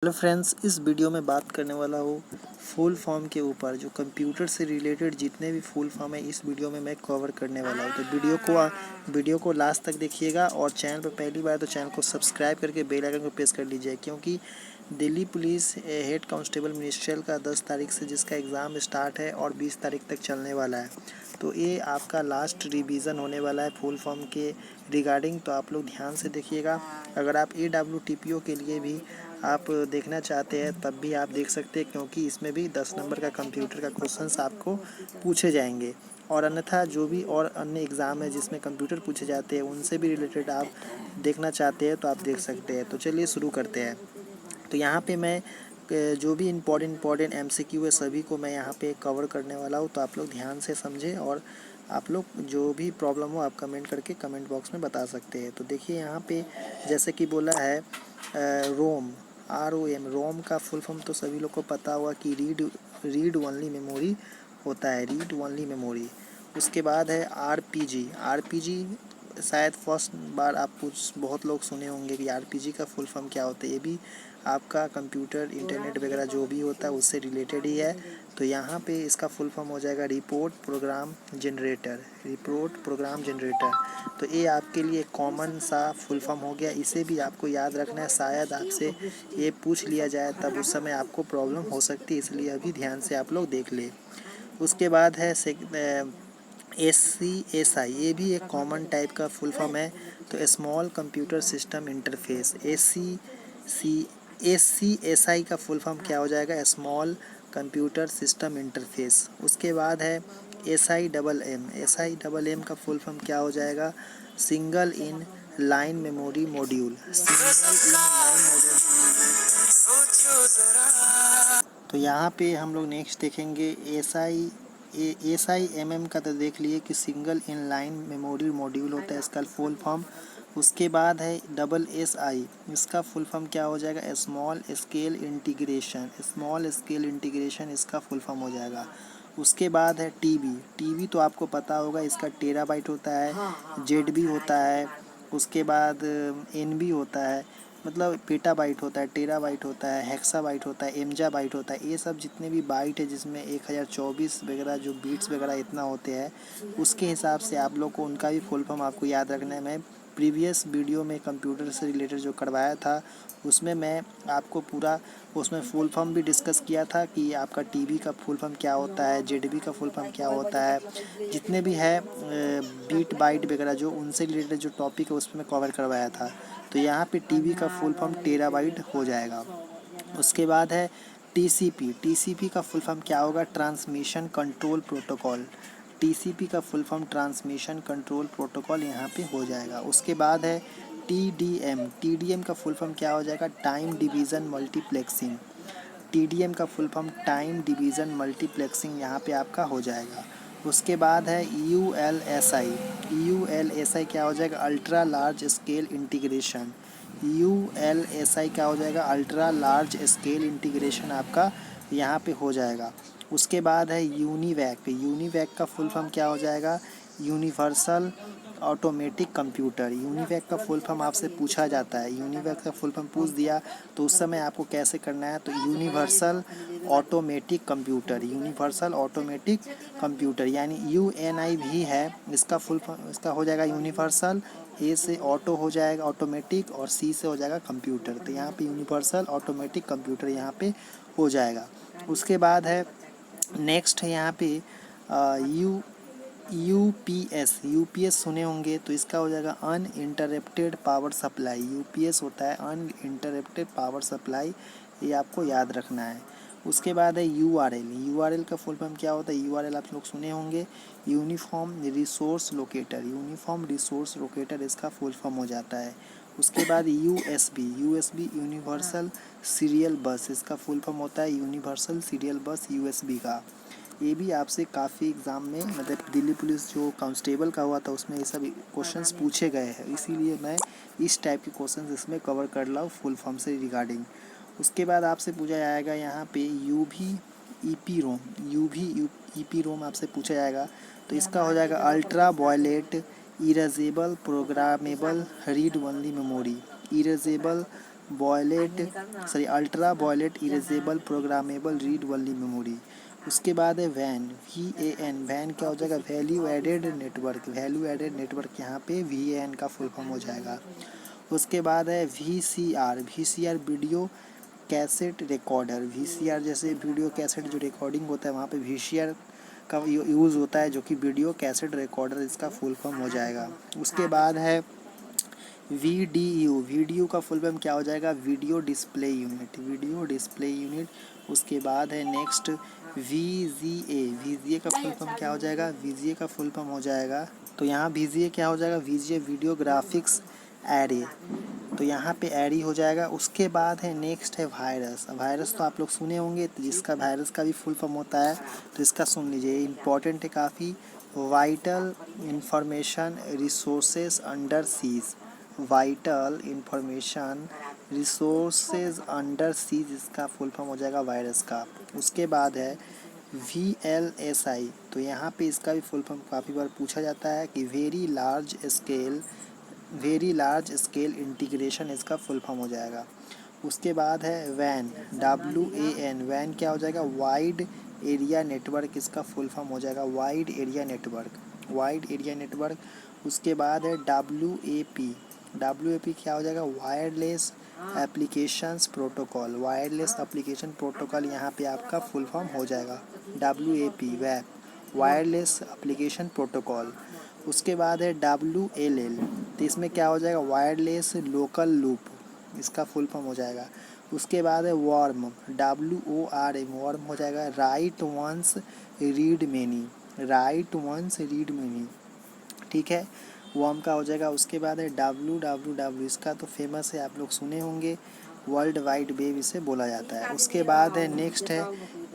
Hello friends, इस video में बात करने वाला हूँ फुल फॉर्म के ऊपर। जो कंप्यूटर से रिलेटेड जितने भी फुल फॉर्म है इस वीडियो में मैं कवर करने वाला हूँ। तो वीडियो को लास्ट तक देखिएगा और चैनल पर पहली बार तो चैनल को सब्सक्राइब करके बेल आइकन को प्रेस कर लीजिए, क्योंकि Delhi police head constable ministerial का 10 तारीख से जिसका एग्ज़ाम स्टार्ट है और 20 तारीख तक चलने वाला है। तो ये आपका लास्ट रिवीजन होने वाला है फुल फॉर्म के रिगार्डिंग। तो आप लोग ध्यान से देखिएगा। अगर आप AWTPO के लिए भी आप देखना चाहते हैं तब भी आप देख सकते हैं, क्योंकि इसमें भी 10 नंबर का कंप्यूटर का क्वेश्चंस आपको पूछे जाएंगे। और अन्यथा जो भी और अन्य एग्ज़ाम है जिसमें कंप्यूटर पूछे जाते हैं उनसे भी रिलेटेड आप देखना चाहते हैं तो आप देख सकते हैं। तो चलिए शुरू करते हैं। तो यहाँ पे मैं जो भी इम्पोर्टेंट MCQ है सभी को मैं यहाँ पे कवर करने वाला हूँ। तो आप लोग ध्यान से समझें और आप लोग जो भी प्रॉब्लम हो आप कमेंट करके कमेंट बॉक्स में बता सकते हैं। तो देखिए यहाँ पे जैसे कि बोला है रोम, ROM, रोम का फुल फॉर्म तो सभी लोग को पता होगा कि रीड ओनली मेमोरी होता है, रीड ओनली मेमोरी। उसके बाद है RPG शायद फर्स्ट बार आप बहुत लोग सुने होंगे कि RPG का फुल फॉर्म क्या होता है। ये भी आपका कंप्यूटर इंटरनेट वगैरह जो भी होता है उससे रिलेटेड ही है। तो यहाँ पे इसका फुल फॉर्म हो जाएगा रिपोर्ट प्रोग्राम जनरेटर। तो ये आपके लिए कॉमन सा फुल फॉर्म हो गया, इसे भी आपको याद रखना है। शायद आपसे ये पूछ लिया जाए तब उस समय आपको प्रॉब्लम हो सकती है, इसलिए अभी ध्यान से आप लोग देख ले। उसके बाद है SCSI, ये भी एक कॉमन टाइप का फुल फॉर्म है। तो small computer system interface. SCSI का फुल फॉर्म क्या हो जाएगा? Small computer system interface. उसके बाद है SI MM का फुल फॉर्म क्या हो जाएगा? Single in line memory module. तो यहाँ पे हम लोग नेक्स्ट देखेंगे SIMM का। तो देख लिए कि single in line memory module होता है इसका फुल फॉर्म। उसके बाद है SSI, इसका फुल फॉर्म क्या हो जाएगा? स्मॉल स्केल इंटीग्रेशन इसका फुल फॉर्म हो जाएगा। उसके बाद है TB तो आपको पता होगा, इसका टेराबाइट होता है, ZB होता है। उसके बाद NB होता है, मतलब पेटाबाइट होता है, टेराबाइट होता है, हेक्साबाइट होता है, एमजाबाइट होता है। ये सब जितने भी बाइट है जिसमें 1024 वगैरह जो बीट्स वगैरह इतना होते हैं, उसके हिसाब से आप लोग को उनका भी फुल फॉर्म आपको याद रखना है। मैं प्रीवियस वीडियो में कंप्यूटर से रिलेटेड जो करवाया था उसमें मैं आपको पूरा उसमें फुल फॉर्म भी डिस्कस किया था कि आपका TB का फुल फॉर्म क्या होता है, ZB का फुल फॉर्म क्या होता है, जितने भी है बीट बाइट वगैरह जो उनसे रिलेटेड जो टॉपिक है उसमें मैं कवर करवाया था। तो यहाँ पे TB का फुल फॉर्म टेराबाइट हो जाएगा। उसके बाद है TCP का फुल फॉर्म क्या होगा? Transmission control protocol. TCP का full form transmission control protocol यहाँ पे हो जाएगा। उसके बाद है TDM का फुल फॉर्म क्या हो जाएगा? Time division multiplexing. TDM का full form time division multiplexing यहाँ पे आपका हो जाएगा। उसके बाद है ULSI क्या हो जाएगा? Ultra large scale integration. ULSI क्या हो जाएगा? अल्ट्रा लार्ज स्केल इंटीग्रेशन आपका यहाँ पे हो जाएगा। उसके बाद है यूनिवैक का फुल फॉर्म क्या हो जाएगा? Universal automatic computer. यूनिवैक का फुल फॉर्म आपसे पूछा जाता है, यूनिवैक का फुल फॉर्म पूछ दिया तो उस समय आपको कैसे करना है? तो यूनिवर्सल ऑटोमेटिक कंप्यूटर यानी UNI भी है, इसका फुल फॉर्म इसका हो जाएगा यूनिवर्सल। A से ऑटो हो जाएगा ऑटोमेटिक और C से हो जाएगा कंप्यूटर। तो यहाँ पे यूनिवर्सल ऑटोमेटिक कंप्यूटर यहाँ पे हो जाएगा। उसके बाद है नेक्स्ट है यहाँ पे यूपीएस सुने होंगे, तो इसका हो जाएगा अनइंटरप्टेड पावर सप्लाई। UPS होता है अनइंटरप्टेड पावर सप्लाई, ये आपको याद रखना है। उसके बाद है URL का फुल फॉर्म क्या होता है? URL आप लोग सुने होंगे, यूनिफॉर्म रिसोर्स लोकेटर इसका फुल फॉर्म हो जाता है। उसके बाद USB यूनिवर्सल सीरियल बस, इसका फुल फॉर्म होता है यूनिवर्सल सीरियल बस USB का। ये भी आपसे काफ़ी एग्ज़ाम में, मतलब दिल्ली पुलिस जो कांस्टेबल का हुआ था उसमें ये सब क्वेश्चंस पूछे गए हैं, इसीलिए मैं इस टाइप के क्वेश्चंस इसमें कवर कर रहा हूँ फुल फॉर्म से रिगार्डिंग। उसके बाद आपसे पूछा जाएगा यहाँ पे यूवी रोम आपसे पूछा जाएगा। तो इसका हो जाएगा ultra violet erasable programmable read only memory. Erasable ultra violet erasable programmable read only memory. उसके बाद है वैन, VAN। वैन क्या हो जाएगा? Value added network. Value added network यहाँ पे VAN का फुल फॉर्म हो जाएगा। उसके बाद है VCR। VCR video cassette recorder. VCR जैसे वीडियो कैसेट जो रिकॉर्डिंग होता है वहाँ पे VCR का यूज़ होता है, जो कि वीडियो कैसेट रिकॉर्डर इसका फुल फॉर्म हो जाएगा। उसके बाद है VDU। VDU का फुल फॉर्म क्या हो जाएगा? Video display unit. Video display unit. उसके बाद है नेक्स्ट VGA। VGA का फुल फॉर्म क्या हो जाएगा? VGA का फुल फॉर्म हो जाएगा, तो यहाँ VGA क्या हो जाएगा? VGA video graphics array. तो यहाँ पे एरी हो जाएगा। उसके बाद है नेक्स्ट है वायरस। वायरस तो आप लोग सुने होंगे, तो जिसका वायरस का भी फुल फॉर्म होता है, तो इसका सुन लीजिए, इम्पॉर्टेंट है काफ़ी। Vital information resources under seize. Vital information resources under seize, इसका फुल फॉर्म हो जाएगा वायरस का। उसके बाद है VLSI। तो यहाँ पे इसका भी फुल फॉर्म काफ़ी बार पूछा जाता है कि वेरी लार्ज स्केल इंटीग्रेशन, इसका फुल फॉर्म हो जाएगा। उसके बाद है वैन, WAN। वैन क्या हो जाएगा? वाइड एरिया नेटवर्क, इसका फुल फॉर्म हो जाएगा wide area network. Wide area network. उसके बाद है WAP। WAP क्या हो जाएगा? Wireless applications protocol. Wireless application protocol यहाँ पे आपका फुल फॉर्म हो जाएगा WAP, वैप, वायरलेस एप्लीकेशन प्रोटोकॉल। उसके बाद है WLL। तो इसमें क्या हो जाएगा? वायरलेस लोकल लूप, इसका फुल फॉर्म हो जाएगा। उसके बाद है वॉर्म, WORM। वॉर्म हो जाएगा write once read many. Write once read many, ठीक है, वॉर्म का हो जाएगा। उसके बाद है WWW। इसका तो फेमस है, आप लोग सुने होंगे, वर्ल्ड वाइड वेब इसे बोला जाता है। उसके बाद है नेक्स्ट है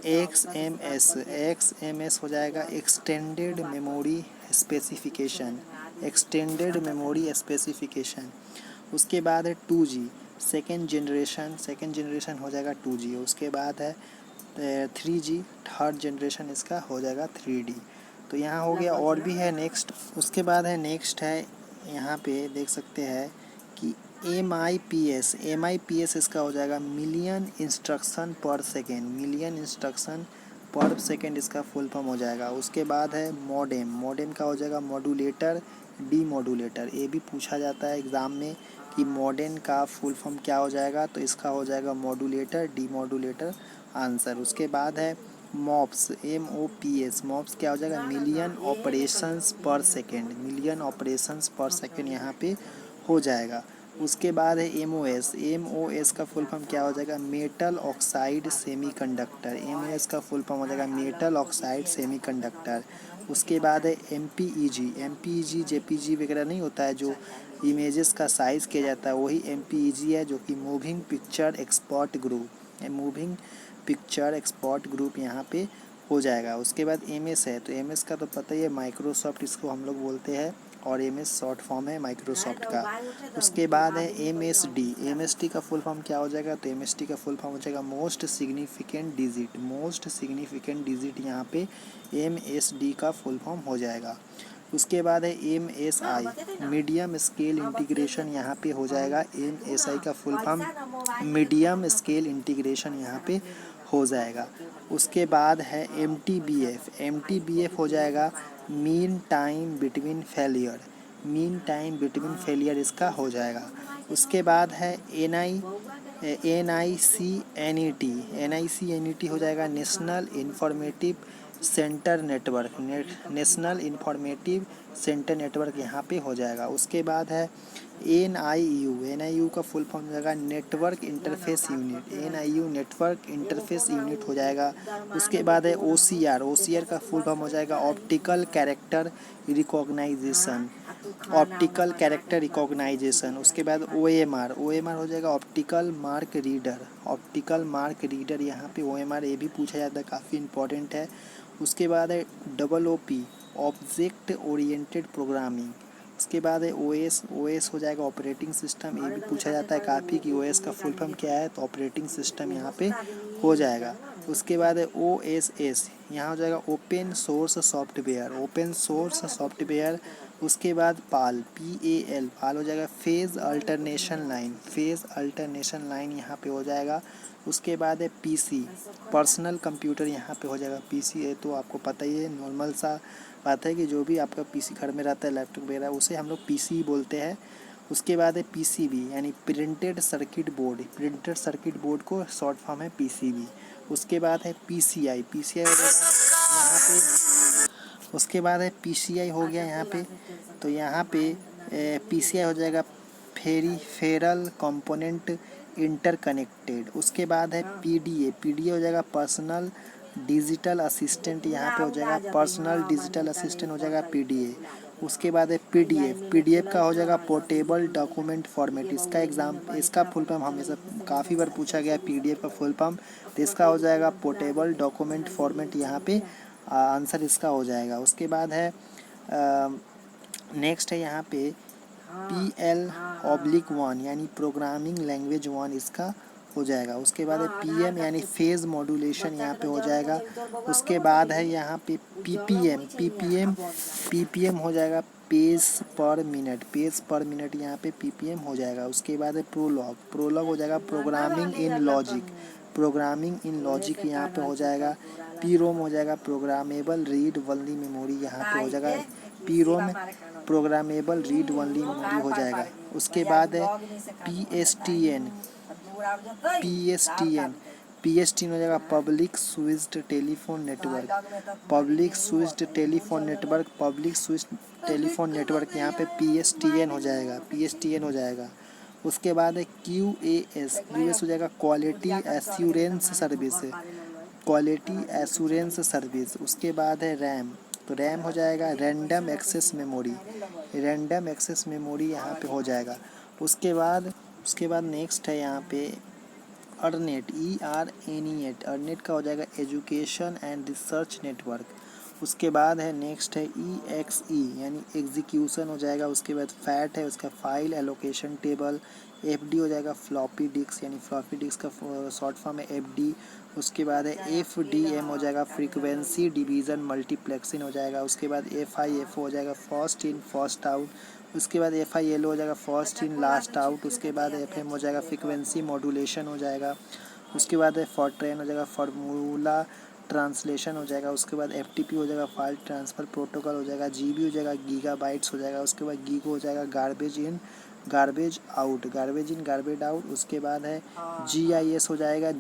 XMS। XMS हो जाएगा extended memory specification. Extended memory specification. उसके बाद है 2G second generation. Second generation हो जाएगा 2G। उसके बाद है 3G थर्ड जनरेशन, इसका हो जाएगा 3D। तो यहाँ हो गया, और भी है नेक्स्ट। उसके बाद है नेक्स्ट है, यहाँ पे देख सकते हैं कि MIPS। MIPS इसका हो जाएगा मिलियन इंस्ट्रक्शन पर सेकेंड। मिलियन इंस्ट्रक्शन पर सेकेंड, इसका फुल फॉर्म हो जाएगा। उसके बाद है मॉडेम। मॉडेम का हो जाएगा मॉड्यूलेटर डीमॉड्यूलेटर। ये भी पूछा जाता है एग्ज़ाम में कि मॉडेम का फुल फॉर्म क्या हो जाएगा, तो इसका हो जाएगा मॉड्यूलेटर डीमॉड्यूलेटर आंसर। उसके बाद है मॉप्स, MOPS। मॉप्स क्या हो जाएगा? मिलियन ऑपरेशंस पर सेकेंड। मिलियन ऑपरेशंस पर सेकेंड यहाँ पे हो जाएगा। उसके बाद है MOS। MOS का फुल फॉर्म क्या हो जाएगा? Metal oxide semiconductor. MOS का फुल फॉर्म हो जाएगा मेटल ऑक्साइड सेमीकंडक्टर। उसके बाद है MPEG। MPEG JPG वगैरह नहीं होता है, जो इमेजेस का साइज़ किया जाता है, वही MPEG है, जो कि moving picture export group. Moving picture export group यहाँ पे हो जाएगा। उसके बाद MS है, तो MS का तो पता ही है, माइक्रोसॉफ्ट इसको हम लोग बोलते हैं, और MS शॉर्ट फॉर्म है माइक्रोसॉफ्ट का। उसके बाद है MSD। MSD का फुल फॉर्म क्या हो जाएगा? तो MSD का फुल फॉर्म हो जाएगा most significant digit. Most significant digit यहाँ पे MSD का फुल फॉर्म हो जाएगा। उसके बाद है MSI मीडियम स्केल इंटीग्रेशन, यहाँ पे हो जाएगा MSI का full form medium scale integration यहाँ पे हो जाएगा। उसके बाद है MTBF। MTBF हो जाएगा mean time between failure. Mean time between failure इसका हो जाएगा। उसके बाद है NICNET। NICNET हो जाएगा national informative centre network. National informative centre network यहाँ पे हो जाएगा। उसके बाद है NIU। NIU का फुल फॉर्म हो जाएगा network interface unit. NIU network interface unit हो जाएगा। उसके बाद है OCR। OCR का फुल फॉर्म हो जाएगा optical character recognition. Optical character recognition. उसके बाद OMR। OMR हो जाएगा optical mark reader. Optical mark reader यहाँ पे OMR, ये भी पूछा जाता है, काफ़ी इंपॉर्टेंट है। उसके बाद है OOP ऑब्जेक्ट ओरिएंटेड प्रोग्रामिंग। उसके बाद है OS। OS हो जाएगा ऑपरेटिंग सिस्टम, ये भी पूछा जाता है काफ़ी कि OS का फुल फॉर्म क्या है, तो ऑपरेटिंग सिस्टम यहाँ पे हो जाएगा। उसके बाद है OSS, यहाँ हो जाएगा open source software. Open source software उसके बाद पाल PAL पाल हो जाएगा phase alternation line, phase alternation line यहाँ पे हो जाएगा। उसके बाद है PC पर्सनल कंप्यूटर, यहाँ पे हो जाएगा PC है तो आपको पता ही है, नॉर्मल सा बात है कि जो भी आपका PC घर में रहता है लैपटॉप वगैरह उसे हम लोग PC बोलते हैं। उसके बाद है PCB यानी printed circuit board, printed circuit board को शॉर्ट फॉर्म है PCB। उसके बाद है PCI, PCI हो जाएगा यहाँ पे। उसके बाद है PCI हो गया यहाँ पे, तो यहाँ पे PCI हो जाएगा फेरल कंपोनेंट इंटरकनेक्टेड। उसके बाद है PDA, PDA हो जाएगा पर्सनल डिजिटल असिस्टेंट, यहाँ पे हो जाएगा पर्सनल डिजिटल असिस्टेंट हो जाएगा PDA। उसके बाद है PDF, PDF का हो जाएगा पोर्टेबल डॉक्यूमेंट फॉर्मेट। इसका फुल फॉर्म हमेशा काफ़ी बार पूछा गया PDF का फुल फॉर्म, तो इसका हो जाएगा पोर्टेबल डॉक्यूमेंट फॉर्मेट, यहाँ पे आंसर इसका हो जाएगा। उसके बाद है नेक्स्ट है यहाँ पे PL/1 यानी प्रोग्रामिंग लैंग्वेज 1 इसका हो जाएगा। उसके बाद है PM यानी फेज़ मॉड्यूलेशन, यहाँ पे हो जाएगा। उसके बाद है यहाँ पे PPM हो जाएगा पेज पर मिनट, पेज पर मिनट यहाँ पे PPM हो जाएगा। उसके बाद है प्रोलॉग हो जाएगा programming in logic, programming in logic यहाँ पे हो जाएगा। PROM हो जाएगा प्रोग्रामेबल रीड ओनली मेमोरी, यहाँ पे हो जाएगा PROM programmable read only memory हो जाएगा। उसके बाद है PSTN, PSTN हो जाएगा public switched telephone network, public switched telephone network, public switched telephone network यहाँ पे PSTN हो जाएगा, PSTN हो जाएगा। उसके बाद है QAS हो जाएगा quality assurance service, quality assurance service. उसके बाद है रैम, तो रैम हो जाएगा random access memory, random access memory यहाँ पे हो जाएगा। उसके बाद नेक्स्ट है यहाँ पे अर्नेट, अर्नेट का हो जाएगा एजुकेशन एंड रिसर्च नेटवर्क। उसके बाद है नेक्स्ट है EXE यानी एग्जीक्यूशन हो जाएगा। उसके बाद फैट है उसका फाइल एलोकेशन टेबल। FD हो जाएगा फ्लॉपी डिस्क यानी फ्लॉपी डिस्क का शॉर्ट फॉर्म है FD। उसके बाद है FDM हो जाएगा फ्रीक्वेंसी डिवीज़न मल्टीप्लेक्सिंग हो जाएगा। उसके बाद FIFO हो जाएगा फर्स्ट इन फर्स्ट आउट। उसके बाद FILO हो जाएगा फर्स्ट इन लास्ट आउट। उसके बाद FM हो जाएगा फ्रीक्वेंसी मॉड्यूलेशन हो जाएगा। उसके बाद है फॉरट्रेन हो जाएगा फार्मूला ट्रांसलेशन हो जाएगा। उसके बाद FTP हो जाएगा फाइल ट्रांसफ़र प्रोटोकॉल हो जाएगा। GB हो जाएगा गीगाबाइट्स हो जाएगा। उसके बाद गीगो हो जाएगा garbage in garbage out, garbage in garbage out. उसके बाद है GIS हो जाएगा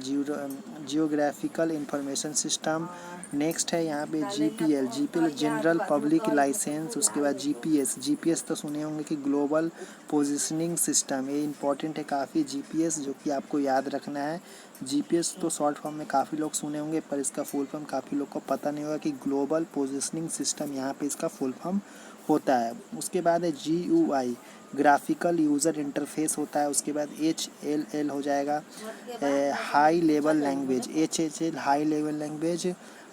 जियोग्राफिकल इंफॉर्मेशन सिस्टम। नेक्स्ट है यहाँ पे GPL जनरल पब्लिक लाइसेंस। उसके बाद GPS तो सुने होंगे कि ग्लोबल पोजिशनिंग सिस्टम, ये इंपॉर्टेंट है काफ़ी GPS, जो कि आपको याद रखना है। GPS तो शॉर्ट फॉर्म में काफ़ी लोग सुने होंगे पर इसका फुल फॉर्म काफ़ी लोग को पता नहीं होगा कि ग्लोबल पोजिशनिंग सिस्टम यहाँ पे इसका फुल फॉर्म होता है। उसके बाद है GUI ग्राफिकल यूज़र इंटरफेस होता है। उसके बाद HLL हो जाएगा high level language, HHL high level language,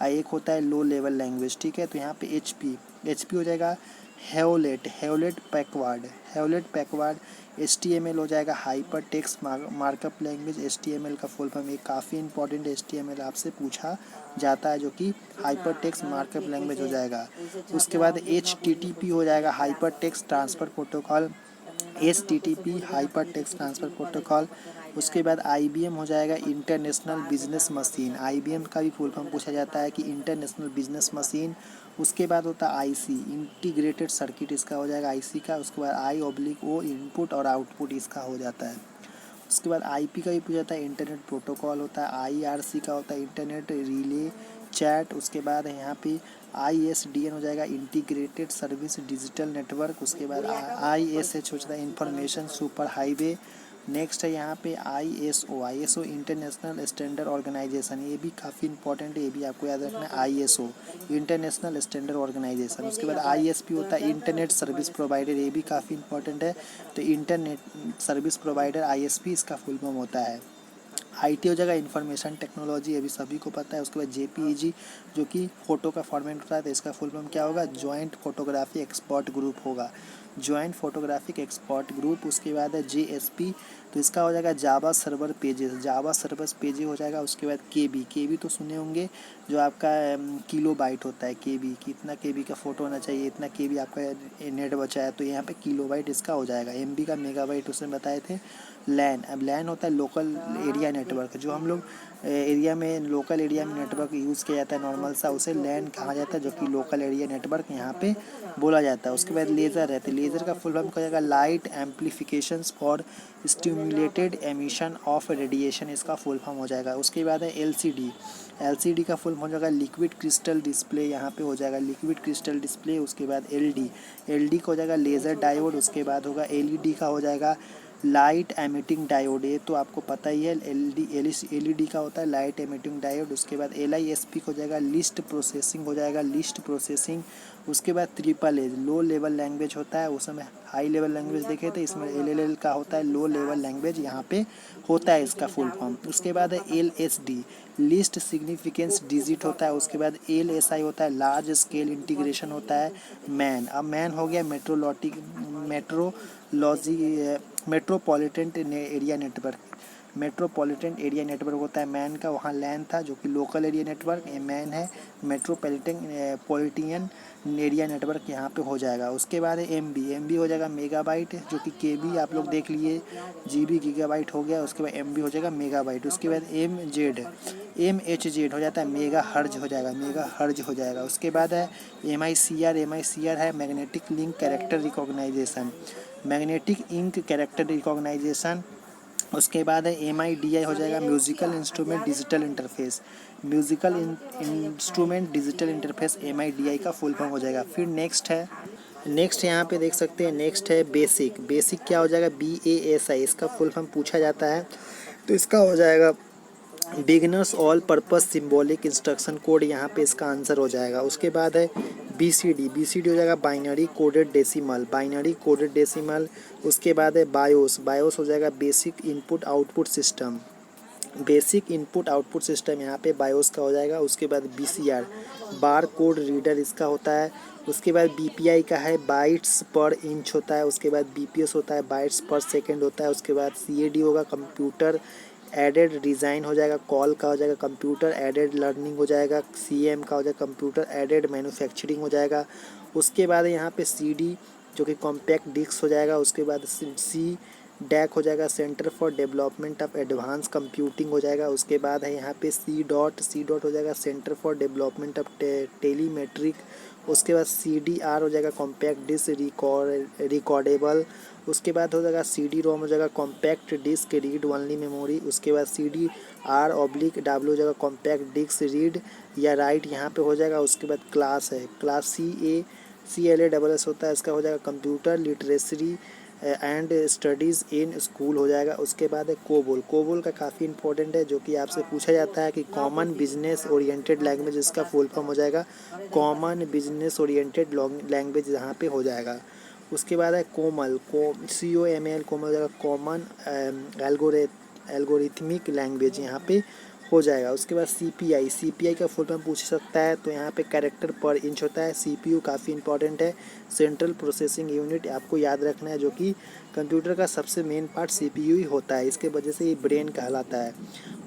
एक होता है लो लेवल लैंग्वेज, ठीक है। तो यहाँ पे HP हो जाएगा हेवलेट पैकवर्ड। HTML हो जाएगा hyper text markup language. HTML का फुल फॉर्म, ये काफ़ी इंपॉर्टेंट HTML आपसे पूछा जाता है, जो कि हाइपर टेक्स्ट मार्कअप लैंग्वेज हो जाएगा। उसके बाद HTTP हो जाएगा hyper text transfer protocol, HTTP hyper text transfer protocol. उसके बाद IBM हो जाएगा इंटरनेशनल बिजनेस मशीन, IBM का भी फुल फॉर्म पूछा जाता है कि इंटरनेशनल बिजनेस मशीन। उसके बाद होता है IC इंटीग्रेटेड सर्किट, इसका हो जाएगा IC का। उसके बाद I/O इनपुट और आउटपुट इसका हो जाता है। उसके बाद IP का भी पूछा जाता है, इंटरनेट प्रोटोकॉल होता है। IRC का होता है इंटरनेट रिले चैट। उसके बाद यहाँ पे ISDN हो जाएगा इंटीग्रेटेड सर्विस डिजिटल नेटवर्क। उसके बाद ISH हो जाता है इंफॉर्मेशन सुपर हाईवे। नेक्स्ट है यहाँ पे ISO इंटरनेशनल स्टैंडर्ड ऑर्गेनाइजेशन, ये भी काफ़ी इंपॉर्टेंट है, ये भी आपको याद रखना है, ISO इंटरनेशनल स्टैंडर्ड ऑर्गेनाइजेशन। उसके बाद ISP होता है इंटरनेट सर्विस प्रोवाइडर, ये भी काफ़ी इंपॉर्टेंट है। तो इंटरनेट सर्विस प्रोवाइडर ISP इसका फुल फॉर्म होता है। IT हो जाएगा इंफॉर्मेशन टेक्नोलॉजी, अभी सभी को पता है। उसके बाद JPEG जो कि फ़ोटो का फॉर्मेट होता है, तो इसका फुल फॉर्म क्या होगा, जॉइंट फोटोग्राफी एक्सपर्ट ग्रुप होगा, जॉइंट फोटोग्राफिक एक्सपर्ट ग्रुप। उसके बाद है JSP, तो इसका हो जाएगा Java server pages, Java server pages हो जाएगा। उसके बाद KB तो सुने होंगे, जो आपका किलो बाइट होता है, KB कितना KB का फ़ोटो होना चाहिए, इतना KB आपका नेट बचा है, तो यहाँ पे किलो बाइट इसका हो जाएगा। MB का मेगाबाइट उसमें बताए थे। लैन, अब लैन होता है लोकल एरिया नेटवर्क, जो हम लोग एरिया में लोकल एरिया में नेटवर्क यूज़ किया जाता है नॉर्मल सा, उसे लैन कहा जाता है, जो कि लोकल एरिया नेटवर्क यहाँ पे बोला जाता है। उसके बाद लेज़र है, तो लेज़र का फुल फॉर्म हो जाएगा light amplifications for stimulated emission of radiation, इसका फुल फॉर्म हो जाएगा। उसके बाद है LCD का फुल फॉर्म हो जाएगा लिक्विड क्रिस्टल डिस्प्ले, यहाँ पे हो जाएगा लिक्विड क्रिस्टल डिस्प्ले। उसके बाद LD का हो जाएगा लेज़र डायोड। उसके बाद होगा LED का हो जाएगा लाइट एमिटिंग डायोड, ये तो आपको पता ही है। LED का होता है लाइट एमिटिंग डायोड। उसके बाद LISP हो जाएगा लिस्ट प्रोसेसिंग, हो जाएगा लिस्ट प्रोसेसिंग। उसके बाद AAA लो लेवल लैंग्वेज होता है, उस समय हाई लेवल लैंग्वेज देखे थे, इसमें LLL का होता है लो लेवल लैंग्वेज, यहाँ पे होता है इसका फुल फॉर्म। उसके बाद है LSD लिस्ट सिग्निफिकेंस डिजिट होता है। उसके बाद LSI होता है लार्ज स्केल इंटीग्रेशन होता है। मैन, अब मैन हो गया metropolitan area network, metropolitan area network होता है मैन का, वहाँ लैन था जो कि लोकल एरिया नेटवर्क, ये मैन है पॉलिटियन एरिया नेटवर्क, यहाँ पे हो जाएगा। उसके बाद है MB हो जाएगा मेगाबाइट, जो कि KB आप लोग देख लिए, GB गीगाबाइट हो गया। उसके बाद MB हो जाएगा मेगाबाइट। उसके बाद MHz हो जाता है मेगा हर्ज हो जाएगा, मेगा हर्ज हो जाएगा। उसके बाद है MICR है magnetic link character recognition, magnetic ink character recognition. उसके बाद है MIDI हो जाएगा musical instrument digital interface, musical instrument digital interface MIDI का फुल फॉर्म हो जाएगा। फिर नेक्स्ट यहाँ पे देख सकते हैं, नेक्स्ट है बेसिक क्या हो जाएगा, BASI, इसका फुल फॉर्म पूछा जाता है, तो इसका हो जाएगा beginners all purpose symbolic instruction code, यहाँ पे इसका आंसर हो जाएगा। उसके बाद है BCD हो जाएगा बाइनरी कोडेड डेसिमल। उसके बाद है बायोस हो जाएगा बेसिक इनपुट आउटपुट सिस्टम, यहाँ पे बायोस का हो जाएगा। उसके बाद BCR बार कोड रीडर, इसका होता है। उसके बाद BPI का है बाइट्स पर इंच होता है। उसके बाद BPS होता है बाइट्स पर सेकंड होता है। उसके बाद CAD होगा कंप्यूटर एडेड डिज़ाइन हो जाएगा, कॉल का हो जाएगा कंप्यूटर एडेड लर्निंग हो जाएगा, CM का हो जाएगा कंप्यूटर एडेड मैन्युफैक्चरिंग हो जाएगा। उसके बाद यहाँ पे CD जो कि कॉम्पैक्ट डिस्क हो जाएगा। उसके बाद DAC हो जाएगा centre for development of advance computing हो जाएगा। उसके बाद है यहाँ पे C डॉट हो जाएगा सेंटर फॉर डेवलपमेंट ऑफ टेलीमेट्रिक। उसके बाद CDR हो जाएगा कॉम्पैक्ट डिस्क रिकॉर्डेबल। उसके बाद हो जाएगा CD-ROM हो जाएगा compact disc read only memory. उसके बाद CDR/W हो जाएगा कॉम्पैक्ट डिस्क रीड या राइट, यहाँ पे हो जाएगा। उसके बाद क्लास CLASS होता है, इसका हो जाएगा computer literacy and studies in school हो जाएगा। उसके बाद है कोबोल का काफ़ी इंपॉर्टेंट है, जो कि आपसे पूछा जाता है कि कॉमन बिजनेस ओरिएंटेड लैंग्वेज, इसका फुल फॉर्म हो जाएगा कॉमन बिजनेस ओरिएंटेड लैंग्वेज, यहाँ पे हो जाएगा। उसके बाद है COML कोमल हो जाएगा कॉमन एल्गोरिथमिक लैंग्वेज, यहाँ पे हो जाएगा। उसके बाद CPI का फुल फॉर्म पूछ सकता है, तो यहाँ पे कैरेक्टर पर इंच होता है। CPU काफ़ी इंपॉर्टेंट है, सेंट्रल प्रोसेसिंग यूनिट आपको याद रखना है, जो कि कंप्यूटर का सबसे मेन पार्ट CPU ही होता है, इसके वजह से ये ब्रेन कहलाता है।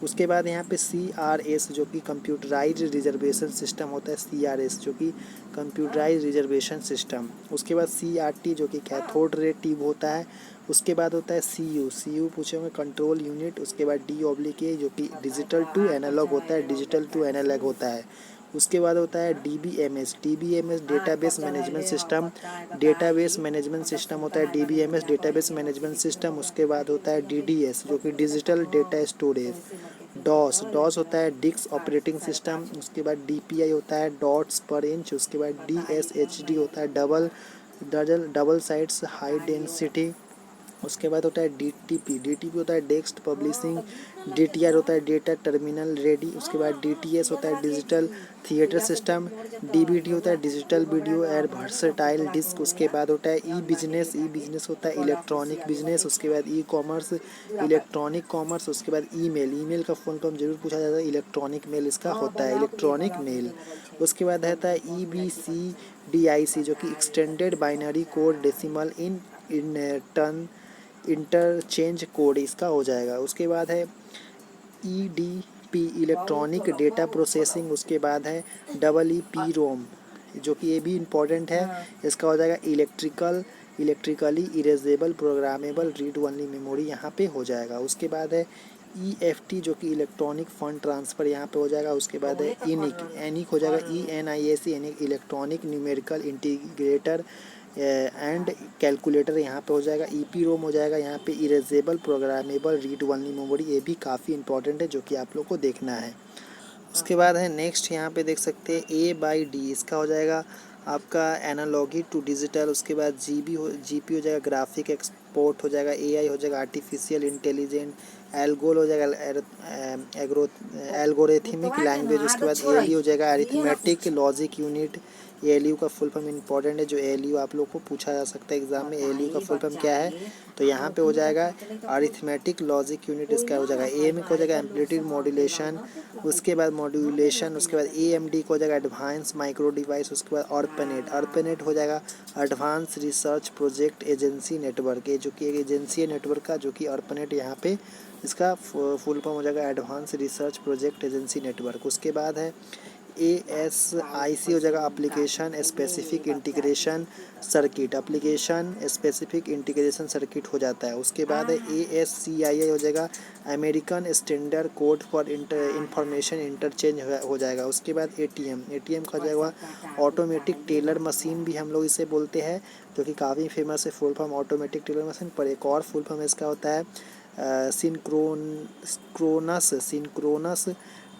उसके बाद यहाँ पे CRS जो कि कंप्यूटराइज रिजर्वेशन सिस्टम होता है, CRS जो कि कंप्यूटराइज रिजर्वेशन सिस्टम। उसके बाद CRT जो कि कैथोड रे ट्यूब होता है। उसके बाद होता है CU पूछेंगे कंट्रोल यूनिट। उसके बाद D/A जो कि डिजिटल टू एनालॉग होता है। उसके बाद होता है DBMS डेटाबेस मैनेजमेंट सिस्टम होता है, DBMS डेटाबेस मैनेजमेंट सिस्टम। उसके बाद होता है DDS जो कि डिजिटल डेटा स्टोरेज। डॉस होता है डिस्क ऑपरेटिंग सिस्टम। उसके बाद DPI होता है डॉट्स पर इंच। उसके बाद DSHD होता है डबल साइड्स हाई डेंसिटी उसके बाद होता है DTP होता है डेस्क पब्लिशिंग, DTR होता है डेटा टर्मिनल रेडी, उसके बाद DTS होता है डिजिटल थिएटर सिस्टम, DVD होता है digital video and versatile disc, उसके बाद होता है ई बिजनेस होता है इलेक्ट्रॉनिक बिजनेस, उसके बाद ई कॉमर्स इलेक्ट्रॉनिक कॉमर्स, उसके बाद ईमेल का फुल फॉर्म जरूर पूछा जाता है, इलेक्ट्रॉनिक मेल इसका होता है इलेक्ट्रॉनिक मेल। उसके बाद रहता है EBCDIC जो कि extended binary code decimal in turn interchange code इसका हो जाएगा। उसके बाद है EDP इलेक्ट्रॉनिक डेटा प्रोसेसिंग, उसके बाद है EEP रोम जो कि ये भी इम्पोर्टेंट है, इसका हो जाएगा electrically erasable programmable read only memory यहाँ पे हो जाएगा। उसके बाद है EFT जो कि इलेक्ट्रॉनिक फंड ट्रांसफ़र यहाँ पे हो जाएगा। उसके बाद है एनिक हो जाएगा ENIAC electronic numerical integrator and calculator यहाँ पे हो जाएगा। EPROM हो जाएगा यहाँ पे erasable programmable read only memory, ये भी काफ़ी इंपॉर्टेंट है जो कि आप लोग को देखना है। उसके बाद है नेक्स्ट यहाँ पे देख सकते हैं A/D इसका हो जाएगा आपका एनालॉगी टू डिजिटल। उसके बाद GP हो जाएगा ग्राफिक एक्सपोर्ट हो जाएगा, AI हो जाएगा आर्टिफिशियल इंटेलिजेंट, एल्गोल हो जाएगा एल्गोरिथमिक लैंग्वेज। उसके बाद ALU हो जाएगा अरिथमेटिक लॉजिक यूनिट। ALU का फुल फॉर्म इंपॉर्टेंट है, जो ALU आप लोग को पूछा जा सकता है एग्जाम में, ALU का फुल फॉर्म क्या है, तो यहाँ पे हो जाएगा अरिथमेटिक लॉजिक यूनिट इसका हो जाएगा। AMC हो जाएगा एम्पलीट्यूड मॉड्यूलेशन, उसके बाद मॉड्यूलेशन, उसके बाद AMD को हो जाएगा एडवांस माइक्रो डिवाइस। उसके बाद अर्पनेट हो जाएगा advance research project agency network, ये जो कि एक एजेंसी है नेटवर्क का, जो कि अर्पनेट यहाँ पे इसका फुल फॉर्म हो जाएगा advance research project agency network. उसके बाद है ASIC हो जाएगा application specific integration circuit, application specific integration circuit हो जाता है। उसके बाद है ASCII हो जाएगा American standard code for information interchange हो जाएगा। उसके बाद ATM का हो जाएगा ऑटोमेटिक टेलर मशीन भी हम लोग इसे बोलते हैं, जो कि काफ़ी फेमस है full form automatic teller machine. पर एक और फुल फॉर्म इसका होता है synchronous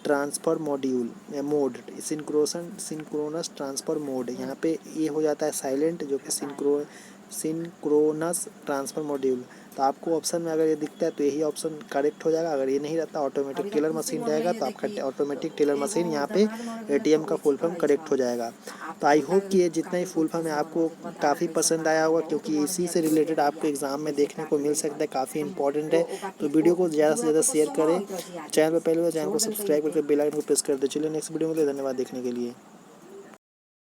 transfer mode synchronous transfer mode, यहाँ पे ये हो जाता है साइलेंट, जो कि सिंक्रोनस ट्रांसफ़र मॉड्यूल। तो आपको ऑप्शन में अगर ये दिखता है तो यही ऑप्शन करेक्ट हो जाएगा। अगर ये नहीं रहता ऑटोमेटिक टेलर मशीन रहेगा तो आपका ऑटोमेटिक टेलर मशीन यहाँ पे ATM का फुल फॉर्म करेक्ट हो जाएगा। तो आई होप कि ये जितना ही फुल फॉर्म है आपको काफ़ी पसंद आया होगा, क्योंकि इसी से रिलेटेड आपको एग्जाम में देखने को मिल सकता है, काफ़ी इंपॉर्टेंट है। तो वीडियो को ज़्यादा से ज़्यादा शेयर करें, चैनल पर पहले चैनल को सब्सक्राइब करके बेल आइकन को प्रेस कर दें। चलिए नेक्स्ट वीडियो में धन्यवाद देखने के लिए।